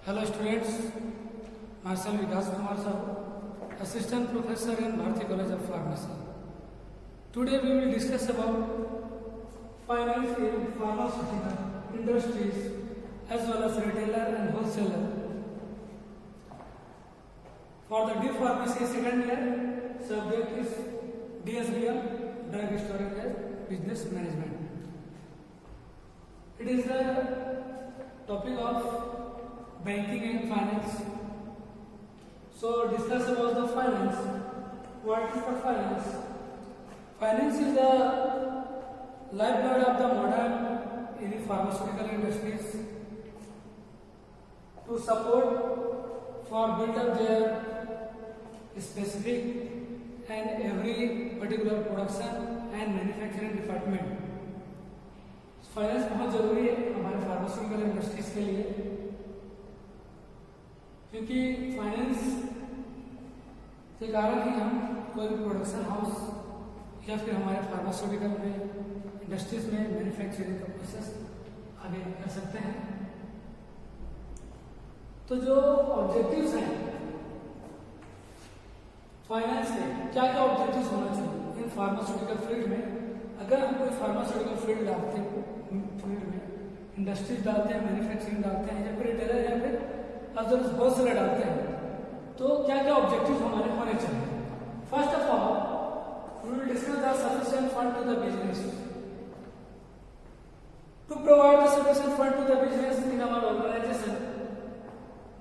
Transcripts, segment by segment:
Hello students, myself Vikas Kumar Sahu, Assistant Professor in Bharati College of Pharmacy. Today we will discuss about finance in pharmaceutical industries as well as retailer and wholesaler. For the D Pharmacy second year, subject is DSBM, Drug Storage and Business Management. It is the topic of banking and finance. So discuss about the finance. What is the finance? Finance is the lifeblood of the modern in the pharmaceutical industries to support for build up their specific and every particular production and manufacturing department. Finance बहुत जरूरी है हमारे pharmaceutical industries के लिए, क्योंकि finance के कारण ही हम कोई भी प्रोडक्शन हाउस या फिर हमारे फार्मास्यूटिकल में इंडस्ट्रीज में मैन्युफैक्चरिंग का प्रोसेस आगे कर सकते हैं। तो जो ऑब्जेक्टिव्स हैं फाइनेंस के, क्या क्या ऑब्जेक्टिव्स होना चाहिए इन फार्मास्यूटिकल फील्ड में। अगर हम कोई फार्मास्यूटिकल फील्ड डालते हैं, फील्ड में इंडस्ट्रीज डालते हैं, मैन्युफैक्चरिंग डालते हैं, या फिर रिटेलर या फिर अदर होलसेलर डालते हैं, तो क्या क्या ऑब्जेक्टिव्स हमारे होने चाहिए। First of all we will discuss the sufficient fund to the business to provide the sufficient fund to the business in our organisation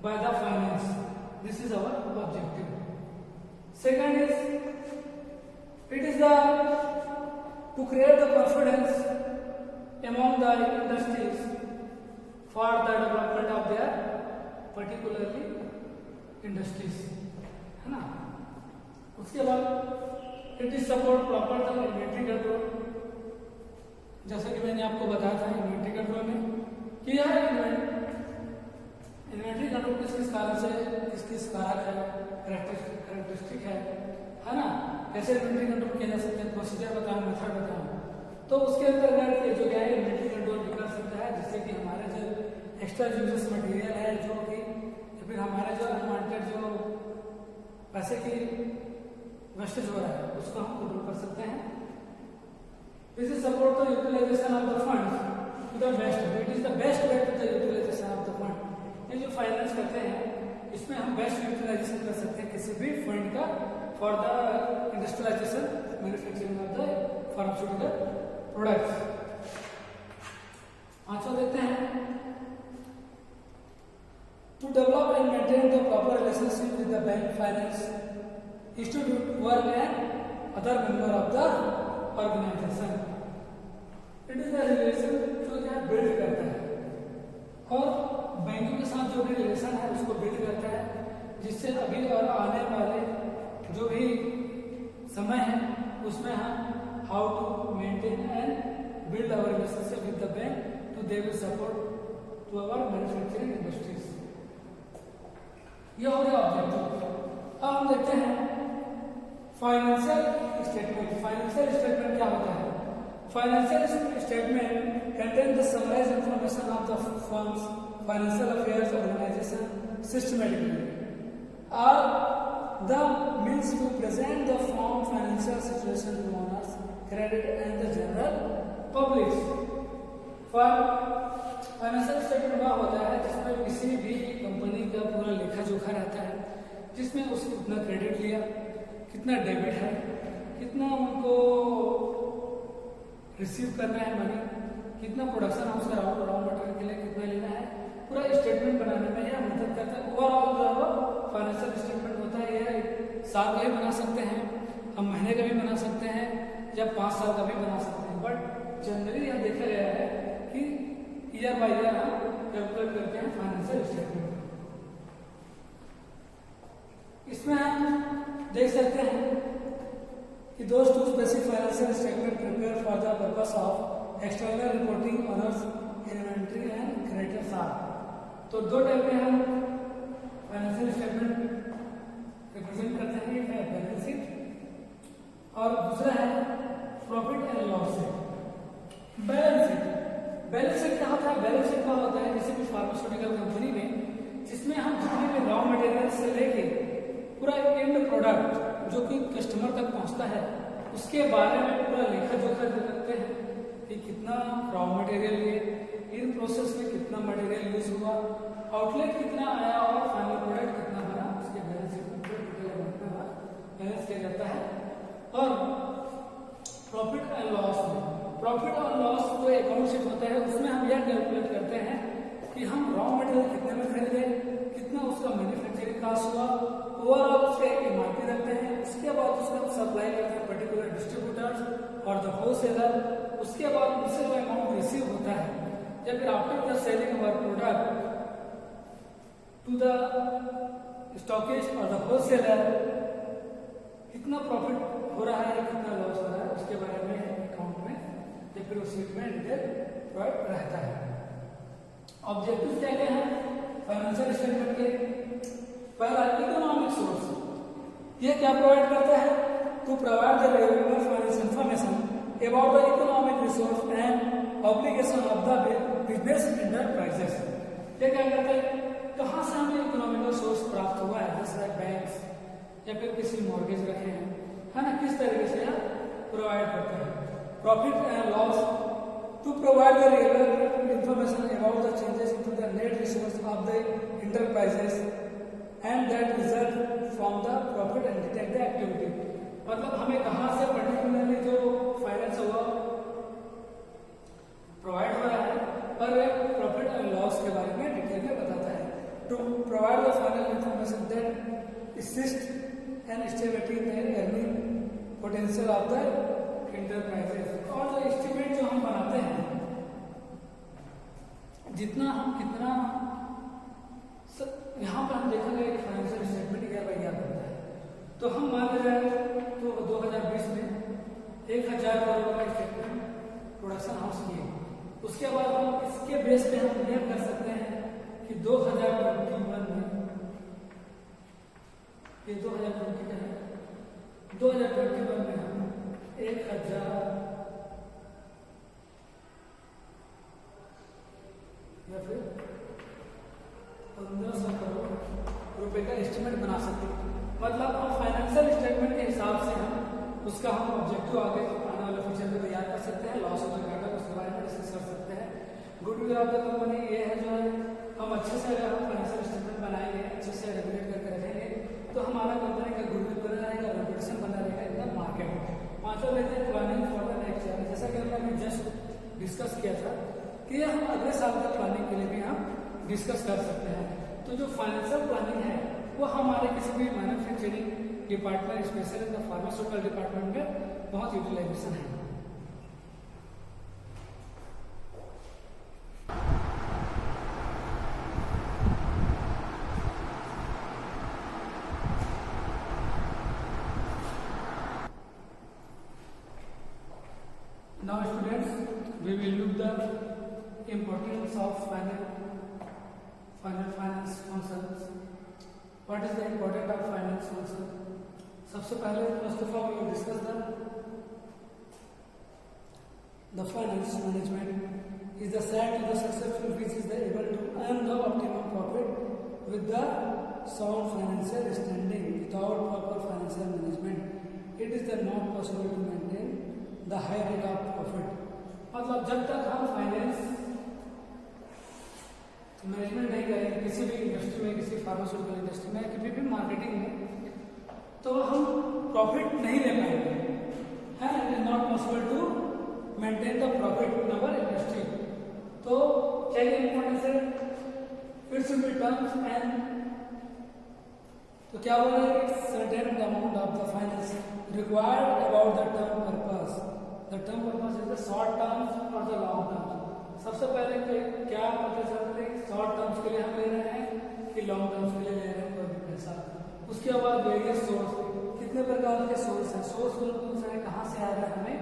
by the finance. This is our objective. Second is it is the to create the confidence among the industries for the development of their particularly industries, है ना। उसके बाद it is support proper the inventory control, जैसा कि मैंने आपको बताया था इन्वेंट्री कंट्रोल में कि यह इन्वेंट्री कंट्रोल किस किस कारण से किस किस कारक है, कैरेक्टरिस्टिक है ना। कैसे इन्वेंट्री कंट्रोल किया जा सकता है, प्रोसीजर बताऊं, मेथड बताऊं, तो उसके अंतर्गत ये जो क्या है इन्वेंट्री कंट्रोल भी कर सकता है, जिससे कि हमारे जो एक्स्ट्रा यूजेस मटेरियल है जो कि या फिर हमारे जो अनवांटेड जो पैसे की वेस्टेज हो रहा है उसको हम कंट्रोल कर सकते हैं। This is support the utilisation of the fund to the best way. It is the best way to the utilisation of the fund. ये जो फाइनेंस करते हैं इसमें हम बेस्ट यूटिलाइजेशन कर सकते हैं किसी भी फंड का for the industrialization manufacturing of the pharmaceutical products। पांचवा देखते हैं to develop and maintain the proper relationship with the bank, finance institute, work and other member of the organization। it is the relation जो क्या build करता है और बैंकों के साथ जो भी रिलेशन है उसको बिल्ड करता है, जिससे अभी और आने वाले जो भी समय है उसमें हम how to maintain and build our relationship with the bank to they will support to our manufacturing industries. ये हो गया ऑब्जेक्टिव। अब हम देखते हैं फाइनेंशियल स्टेटमेंट। फाइनेंशियल स्टेटमेंट क्या होता है? Financial statement contain the summarised information of the firms financial affairs organisation systematically और the means to present the firm financial situation to owners, credit and the general public। For financial statement वह होता है जिसमें किसी भी company का पूरा लेखा जोखा रहता है, जिसमें उसने कितना क्रेडिट लिया, कितना डेबिट है, कितना उनको रिसीव करना है मनी, कितना प्रोडक्शन हाउस का रॉ मटेरियल के लिए कितना लेना है, पूरा स्टेटमेंट बनाने में यह मदद करता है। ओवरऑल जो है फाइनेंशियल स्टेटमेंट होता है यह साल का भी बना सकते हैं, हम महीने का भी बना सकते हैं या 5 साल का भी बना सकते हैं, बट जनरली यह देखा गया है कि ईयर बाय ईयर हम कैलकुलेट करते हैं फाइनेंशियल स्टेटमेंट। इसमें हम देख सकते हैं कि दोस्त to specific financial statement prepare for the purpose of external reporting owners inventory and creditors are. तो दो टाइप में हम फाइनेंशियल स्टेटमेंट रिप्रेजेंट करते हैं, एक है बैलेंस शीट और दूसरा है profit and loss sheet. Balance sheet क्या होता है? बैलेंस शीट क्या होता है? किसी भी फार्मास्यूटिकल कंपनी में जिसमें हम जितने भी रॉ मटेरियल से लेके पूरा एंड प्रोडक्ट जो कि कस्टमर तक पहुंचता है उसके बारे में पूरा लेखा जोखा रखते हैं कि कितना रॉ मटेरियल लिए, इन प्रोसेस में कितना मटेरियल यूज हुआ, आउटलेट कितना आया और फाइनल प्रोडक्ट कितना बना, उसके बैलेंस किया जाता है। और प्रॉफिट एंड लॉस में, प्रॉफिट और लॉस जो अकाउंट शीट होता है उसमें हम यह कैलकुलेट करते हैं कि हम रॉ मटेरियल कितने में खरीदे, कितना उसका मैन्युफैक्चरिंग कॉस्ट हुआ, ओवरऑल उसका एमआरपी रखते हैं, उसके बाद उसका सप्लाई करते हैं पर्टिकुलर डिस्ट्रीब्यूटर्स और द होलसेलर, उसके बाद उनसे जो अमाउंट रिसीव होता है या फिर after the selling our product to the stockage और द होलसेलर कितना प्रॉफिट हो रहा है, कितना लॉस हो रहा है, उसके बारे में अकाउंट में या फिर उस शीट में डिटेल प्रोवाइड रहता है। ऑब्जेक्टिव क्या क्या है फाइनेंशियल स्टेटमेंट के? पहला इकोनॉमिक सोर्स, ये क्या प्रोवाइड करता है? To provide the regular financial information about the economic resource and obligation of the business enterprises. ये क्या करता है? कहाँ से हमें इकोनॉमिकल सोर्स प्राप्त हुआ है, जैसे बैंक्स या फिर किसी मॉर्गेज रखे हैं, है ना, किस तरीके से यह प्रोवाइड करते हैं। Profit and loss, to provide the regular information about the changes in the net resource of the enterprises and that result from the profit and detect the activity. मतलब हमें कहाँ से पर्टिकुलरली जो फाइनेंस हुआ provide हो रहा है और प्रॉफिट एंड लॉस के बारे में डिटेल में बताता है। To provide the final information that assist and stability in earning potential of the enterprises. और जो एस्टिमेट जो हम बनाते हैं, जितना हम कितना यहाँ पर हम देखेंगे एक फाइनेंशियल स्टेटमेंट क्या क्या होता है, तो हम मान लें तो 2020 में 1000 करोड़ का स्टेटमेंट प्रोडक्शन हाउस किए, उसके बाद हम इसके बेस पे हम यह कर सकते हैं कि 2021 में ये 2020 का है, 2021 में हम 1000 या फिर 1500 करोड़ रुपए का एस्टिमेट बना सकते हैं। मतलब हम फाइनेंशियल स्टेटमेंट के हिसाब से हम उसका हम ऑब्जेक्टिव आगे आने वाले फ्यूचर में तैयार कर सकते हैं, लॉस ऑफ द घाटा उसके बारे में डिस्कस कर सकते हैं। गुडविल ऑफ द कंपनी ये है जो है हम अच्छे से अगर हम फाइनेंशियल स्टेटमेंट बनाएंगे, अच्छे से रेगुलेट करके रखेंगे तो हमारा कंपनी का गुडविल बना रहेगा, रेपुटेशन बना रहेगा इन द मार्केट। पांचवा लेते हैं planning for the next year. जैसा कि हमने अभी जस्ट डिस्कस किया था कि हम अगले साल का प्लानिंग के लिए भी हम डिस्कस कर सकते हैं। तो जो फाइनेंशियल प्लानिंग है वो हमारे किसी भी manufacturing department, specially the pharmaceutical department में बहुत यूटिलाइजेशन है। Now students, we will look the importance of final finance functions. What is the importance of finance function? सबसे पहले first of all we will discuss the finance management is the side to the successful which is the able to earn the optimum profit with the sound financial standing. Without proper financial management, it is not possible to maintain the high rate of profit. मतलब जब तक हम finance management नहीं करेंगे किसी भी industry में, किसी फार्मास्यूटिकल इंडस्ट्री में, किसी भी मार्केटिंग में, तो हम प्रॉफिट नहीं ले पाएंगे, है ना। It is not possible to maintain the profit in our industry. तो क्या ये इंपॉर्टेंस है? It should be terms and तो क्या बोला है? Certain amount of the finance required about the term purpose. The term purpose is the short terms और the long terms. सबसे पहले क्या पता चलता है? शॉर्ट टर्म्स के लिए हम ले रहे हैं कि लॉन्ग टर्म्स के लिए ले रहे हैं कोई भी पैसा। उसके बाद वेरियस सोर्स, कितने प्रकार के सोर्स हैं, सोर्स कौन सा है, कहाँ से आ रहा है हमें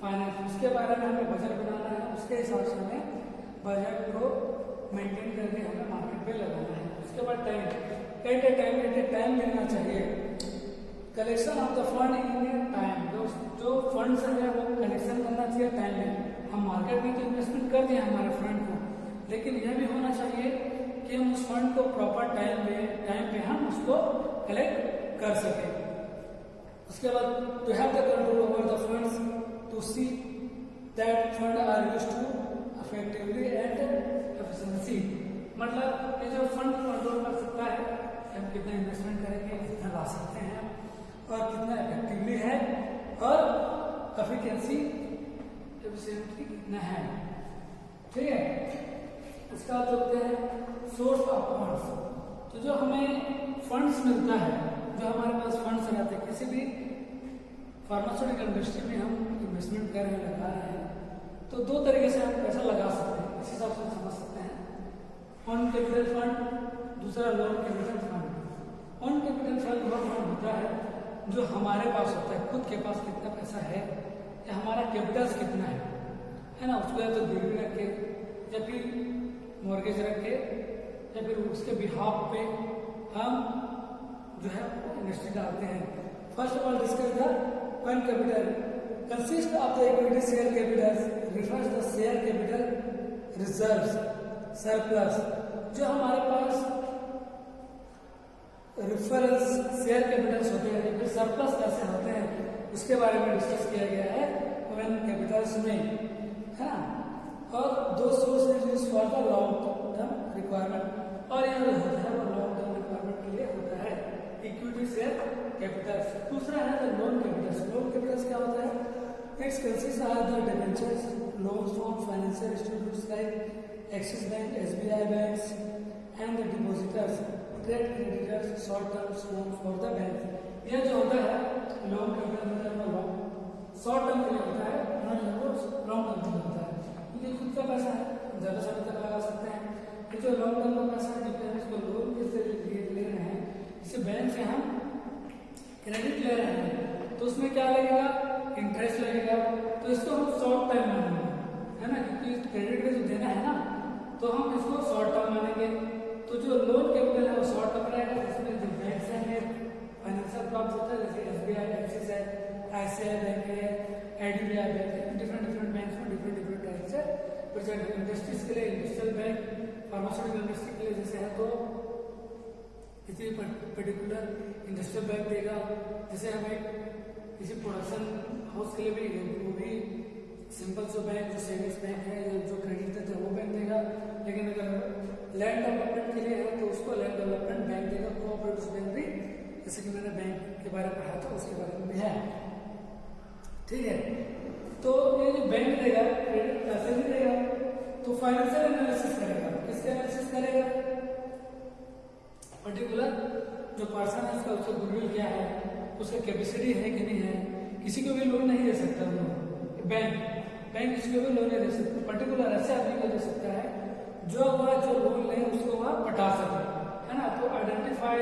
फाइनेंस, उसके बारे में हमें बजट बनाना है, उसके हिसाब से हमें बजट को मेंटेन करके हमें मार्केट पे लगाना है। उसके बाद टाइम, एट ए टाइम मिलना चाहिए। Collection of the fund in time, जो फंड्स है वो कलेक्शन करना चाहिए टाइम में। हम मार्केट में तो इन्वेस्टमेंट कर दिए हमारे फंड को, लेकिन यह भी होना चाहिए कि कि हम उस फंड को प्रॉपर टाइम पे हम उसको कलेक्ट कर सकें। उसके बाद to have the control over the funds to see that fund are used to effectively and efficiency, मतलब ये जो फंड कंट्रोल कर सकता है कि हम कितना इन्वेस्टमेंट करेंगे, कितना ला सकते हैं और कितना इफेक्टिवली है और एफिशिएंसी एफिशिएंटली कितना है। ठीक है, इसका चलते हैं सोर्स ऑफ फंड्स। तो जो हमें फंड्स मिलता है, जो हमारे पास फंड्स रहते हैं, किसी भी फार्मास्यूटिकल इंडस्ट्री में हम इन्वेस्टमेंट कर रहे हैं, लगा रहे हैं, तो दो तरीके से हम पैसा लगा सकते हैं, इस हिसाब से समझ सकते हैं। ऑन कैपिटल फंड, दूसरा loan capital fund. On capital fund वो फंड होता है जो हमारे पास होता है, खुद के पास कितना पैसा है या हमारा कैपिटल्स कितना है ना, उसको या तो गिरवी रख के या फिर मॉर्गेज रख के या फिर उसके बिहाफ पे हम जो है इन्वेस्टमेंट डालते हैं। First of all discuss the one capital consist of the equity share capital refers the share capital reserves surplus. जो हमारे पास रिफरेंस शेयर कैपिटल्स होते हैं या फिर सरप्लस पैसे होते हैं, उसके बारे में डिस्कस किया गया है वन कैपिटल्स में, है ना। और दो source use for the long term requirement, और यह जो होता है वो लॉन्ग टर्म रिक्वायरमेंट के लिए होता है इक्विटी शेयर कैपिटल्स। दूसरा है the loan Capitals. Loan Capitals क्या होता है? It's consist of the debentures, loans from financial institutes like axis bank, SBI banks and the depositors, trade creditors, short term loan for the bank. यह जो होता है loan capital मतलब short term के लिए होता है, लॉन्ग टर्म के लिए होता है, क्योंकि खुद का पैसा है, ज्यादा समय तक लगा सकते हैं। ये जो लॉन्ग टर्म का पैसा है, जिसमें हम इसको लोन के जरिए ले रहे हैं, इसे बैंक से हम क्रेडिट ले रहे हैं, तो उसमें क्या लगेगा? इंटरेस्ट लगेगा, तो इसको हम शॉर्ट टर्म मानेंगे, है ना, क्योंकि क्रेडिट में जो देना है ना, तो हम इसको शॉर्ट टर्म मानेंगे। तो जो लोन कैपिटल है वो शॉर्ट टर्म रहेगा, जिसमें जो बैंक है फाइनेंशियल प्रॉब्लम होता है, जैसे एसबीआई, एक्सिस है, आईसीआई बैंक है, आईडीबीआई बैंक है, डिफरेंट बैंक में डिफरेंट टाइप से प्रेजेंट है। इंडस्ट्रीज के लिए इंडस्ट्रियल बैंक, फार्मास्यूटिकल इंडस्ट्री के लिए जैसे है तो किसी पर्टिकुलर इंडस्ट्रियल बैंक देगा, जैसे हमें किसी प्रोडक्शन हाउस के लिए भी वो भी सिंपल जो बैंक, जो सेविंग्स बैंक है, जो क्रेडिट देते हैं वो बैंक देगा। लेकिन अगर लैंड डेवलपमेंट के लिए है तो उसको लैंड डेवलपमेंट बैंक देगा। कोऑपरेटिव बैंक भी, जैसे कि मैंने बैंक के बारे में पढ़ा था उसके बारे में भी है, ठीक है। तो ये जो बैंक देगा क्रेडिट पैसे भी देगा, तो फाइनेंशियल एनालिसिस करेगा। किसका एनालिसिस करेगा? पर्टिकुलर जो पर्सन है उसका गुडविल क्या है, उसका कैपेसिटी है कि नहीं है। किसी को भी लोन नहीं दे सकता बैंक किसी को भी लोन नहीं दे सकता, पर्टिकुलर ऐसे आदमी को दे सकता है जो लोन ले उसको वह पटा सके, है ना। तो identify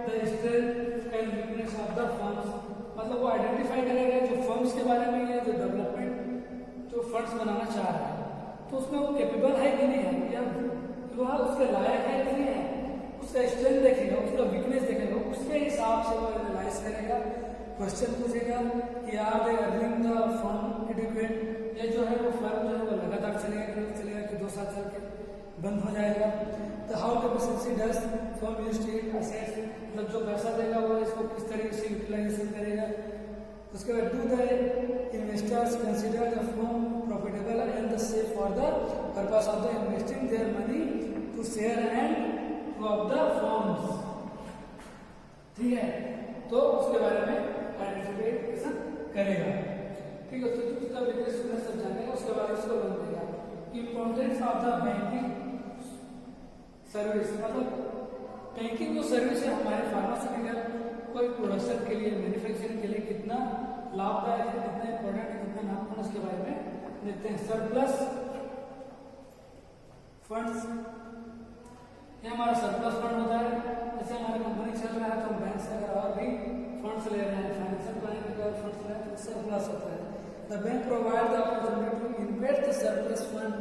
the strength and weakness of the firms, मतलब वो आइडेंटिफाई करेगा जो फर्म्स के बारे में है, जो डेवलपमेंट जो फंड्स बनाना चाह रहा है, तो उसमें वो कैपेबल है कि नहीं है, या वह उसके लायक है कि नहीं है, उसका स्ट्रेंथ देखेगा, उसका वीकनेस देखेगा, उसके हिसाब से वो एनालाइज करेगा। क्वेश्चन पूछेगा कि are they earning the firm adequate, ये जो है वो फर्म जो है वो लगातार चलेगा कि 2 साल चल के बंद हो जाएगा। तो how capacity does firm use to it assets, मतलब जो पैसा देगा वो इसको किस तरीके से यूटिलाइजेशन करेगा। उसके बाद do the investors consider the firm profitable and the safe for the purpose of the investing their money to share and of the firms, ठीक है। तो उसके बारे में आइडेंटिफिकेशन करेगा, ठीक है। तो उसका बिजनेस सब जानेगा, उसके बाद उसको लोन देगा। Importance of the banking service, मतलब बैंकिंग जो सर्विस है हमारे फार्मास्यूटिकल कोई प्रोडक्शन के लिए, मैन्युफैक्चरिंग के लिए कितना लाभदायक है, कितना इंपॉर्टेंट है, कितना महत्वपूर्ण, उसके बारे में देखते हैं। सरप्लस फंड्स, ये हमारा सरप्लस फंड होता है। जैसे हमारी कंपनी चल रहा है तो हम बैंक से अगर और भी फंड्स ले रहे हैं, फाइनेंशियल प्लानिंग के अगर फंड्स ले रहे हैं तो सरप्लस होता है। The bank provide the opportunity to invest the surplus fund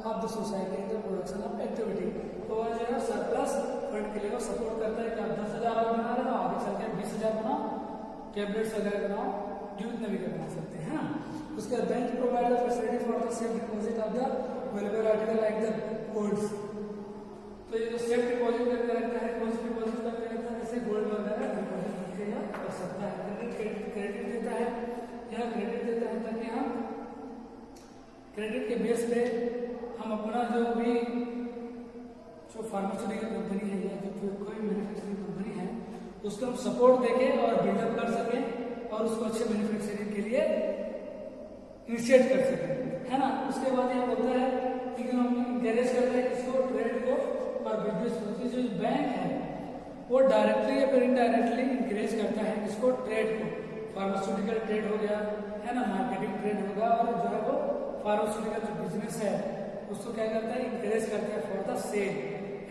of the society in the production of activity. तो वह जो है सरप्लस फंड के लिए वो सपोर्ट करता है कि आप 10,000 बना रहे हो, आगे चल के 20,000 बनाओ, टैबलेट्स वगैरह बनाओ, जितना भी बना सकते हैं। उसके बाद bank provide the facility for the safe deposit of the valuable article like the golds. तो ये जो सेफ डिपॉजिट करके रखता है, कौन सा डिपॉजिट करके रखता है, जैसे गोल्ड वगैरह डिपॉजिट करके या कर सकता है। क्रेडिट देता है, यह क्रेडिट देता है ताकि हम क्रेडिट के बेस पे हम अपना जो भी जो फार्मास्यूटिकल कंपनी है या जो कोई मैन्युफैक्चरिंग कंपनी है उसको हम सपोर्ट देके और बिल्डअप कर सकें और उसको अच्छे मैन्युफैक्चरिंग के लिए इनिशिएट कर सकें, है ना। उसके बाद ये होता है कि हम इंकरेज करते हैं इसको, ट्रेड को और बिजनेस को। जो बैंक है वो डायरेक्टली या फिर इनडायरेक्टली इंकरेज करता है इसको, ट्रेड को। फार्मास्यूटिकल ट्रेड हो गया, है ना, मार्केटिंग ट्रेड होगा, और जो है वो फार्मास्यूटिकल जो बिजनेस है उसको क्या करता है, इंकरेज करता है for the sale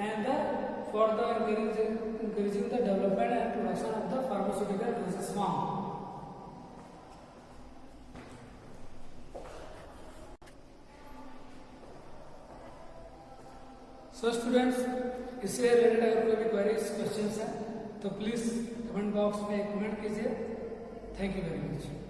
and for the increasing the development and production of the pharmaceutical drugs form. So students, इससे रिलेटेड अगर कोई भी क्वेरीज क्वेश्चंस हैं तो प्लीज कमेंट बॉक्स में कमेंट कीजिए। Thank you very much.